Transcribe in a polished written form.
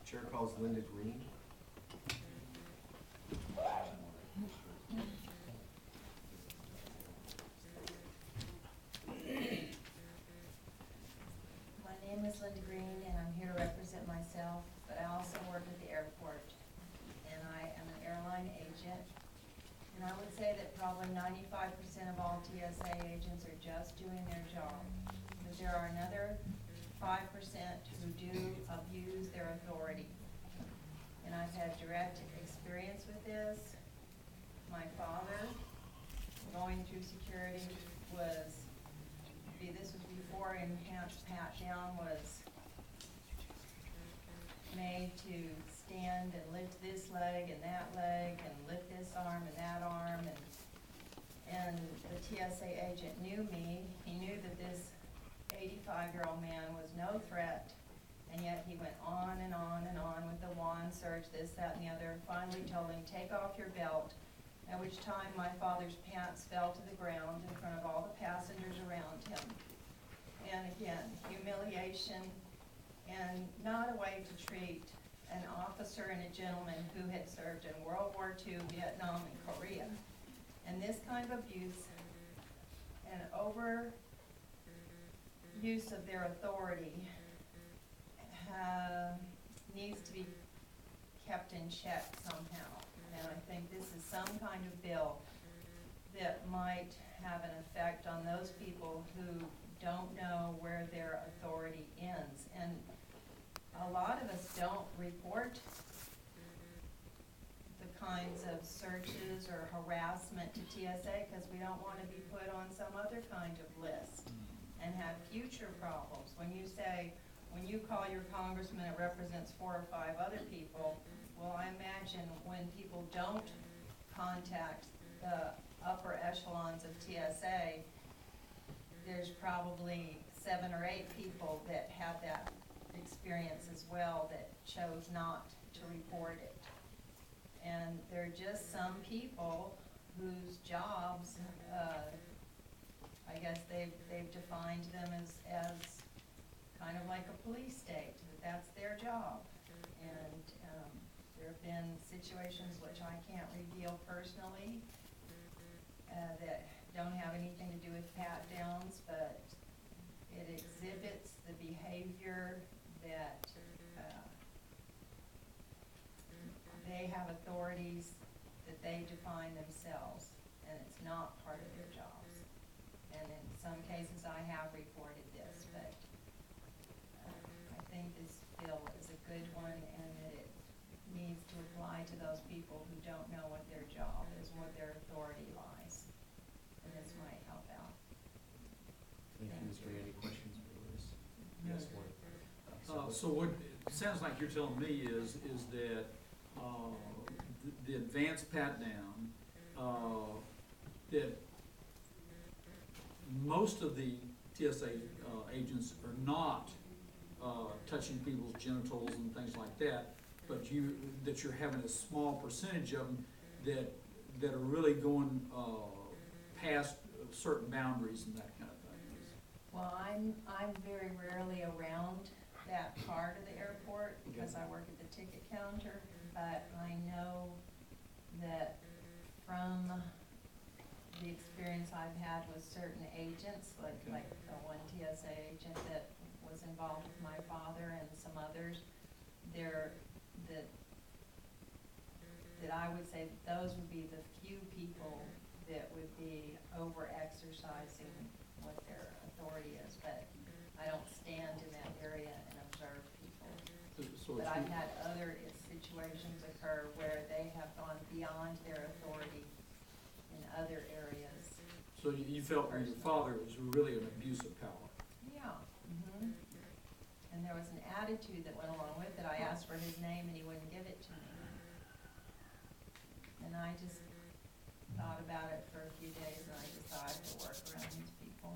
Chair calls Linda Green. My name is Linda Green, and I'm here to represent myself, but I also work at the airport, and I am an airline agent. And I would say that probably 95% of all TSA agents are just doing their job. But there are another 5% who do abuse their authority. And I've had direct experience with this. My father, going through security, this was before enhanced pat-down was made to stand and lift this leg and that leg and lift this arm and that arm, and the TSA agent knew me. He knew that this 85-year-old man was no threat, and yet he went on and on and on with the wand search, this, that, and the other, and finally told him, take off your belt, at which time my father's pants fell to the ground in front of all the passengers around him. And again, humiliation, and not a way to treat an officer and a gentleman who had served in World War II, Vietnam, and Korea. And this kind of abuse and overuse of their authority needs to be kept in check somehow. And I think this is some kind of bill that might have an effect on those people who don't know where their authority ends. And a lot of us don't report the kinds of searches or harassment to TSA because we don't want to be put on some other kind of list and have future problems. When you call your congressman, it represents 4 or 5 other people. Well, I imagine when people don't contact the upper echelons of TSA, there's probably 7 or 8 people that had that experience as well that chose not to report it. And there are just some people whose jobs, I guess they've defined them as kind of like a police state, that's their job. And there have been situations which I can't reveal personally that don't have anything to do with pat-downs, but it exhibits the behavior that they have authorities that they define themselves, and it's not part of their jobs. And in some cases, I have reported this, but I think this bill is a good one, and that it needs to apply to those people who don't know what their job is, what their authority lies. And this might help out. Thank you, Ms. Green. Any questions for Liz? Yes, Warren. So what it sounds like you're telling me is that the advanced pat-down, that most of the TSA agents are not touching people's genitals and things like that, but that you're having a small percentage of them that are really going past certain boundaries and that kind of thing. Well, I'm very rarely around that part of the airport because I work at the ticket counter, but I know that from the experience I've had with certain agents, like the one TSA agent that was involved with my father and some others, that I would say that those would be the few people that would be over-exercising what their authority is, but I don't stand in that area and observe people. So But I've had other situations occur where they have gone beyond their authority in other areas. So you felt that your father was really an abuse of power. Yeah. And there was an attitude that went along with it. I asked for his name and he wouldn't give it to me. And I just thought about it for a few days and I decided to work around these people.